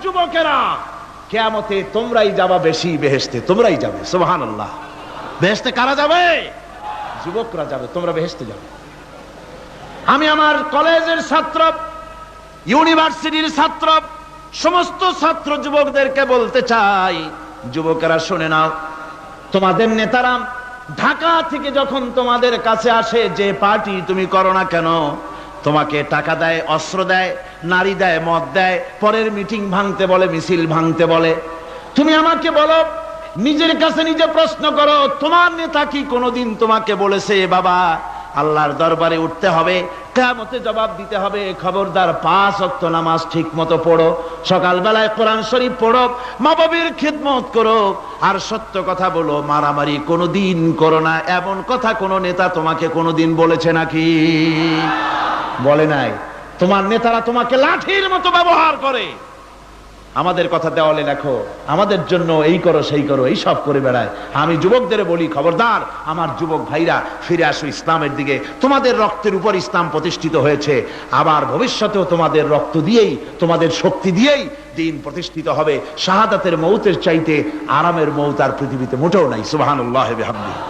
যুবকেরা, কিয়ামতে তোমরাই যাবা বেশি বেহেশতে, তোমরাই যাবে। সুবহানাল্লাহ। বেহেশতে কারা যাবে? যুবকরা যাবে, তোমরা বেহেশতে যাবে। আমি আমার কলেজের ছাত্র, ইউনিভার্সিটির ছাত্র, সমস্ত ছাত্র যুবকদেরকে বলতে চাই, যুবকেরা শুনে নাও, তোমাদের নেতারা ঢাকা থেকে যখন তোমাদের কাছে আসে, যে পার্টি তুমি করো না কেন, তোমাকে টাকা দেয়, অস্ত্র দেয়, নারী দেয়, মদ দেয়, পরের মিটিং ভাঙতে বলে, মিছিল ভাঙতে বলে। তুমি আমাকে বলো, নিজের কাছে নিজে প্রশ্ন করো, তোমার নেতা কি কোনোদিন তোমাকে বলেছে বাবা আল্লাহর দরবারে উঠতে হবে, কিয়ামতে জবাব দিতে হবে, খবরদার 5 ওয়াক্ত নামাজ ঠিক মতো পড়ো, সকালবেলায় কোরআন শরীফ পড়ো, মা বাবার খিদমত করো, আর সত্য কথা বলো, মারামারি কোনোদিন করো না, এমন কথা কোন নেতা তোমাকে কোনোদিন বলেছে নাকি? বলে নাই। তোমার নেতারা তোমাকে লাঠির মতো ব্যবহার করে। আমাদের কথা দেওয়ালে লেখো, আমাদের জন্য এই করো সেই করো, এই সব করে বেড়ায়। আমি যুবকদের বলি, খবরদার আমার যুবক ভাইরা, ফিরে আসো ইসলামের দিকে। তোমাদের রক্তের উপর ইসলাম প্রতিষ্ঠিত হয়েছে, আবার ভবিষ্যতেও তোমাদের রক্ত দিয়েই, তোমাদের শক্তি দিয়েই দিন প্রতিষ্ঠিত হবে। শাহাদাতের মৌতের চাইতে আরামের মৌত আর পৃথিবীতে মোটেও নাই। সুবহানাল্লাহ ওয়া বিহামদিহি।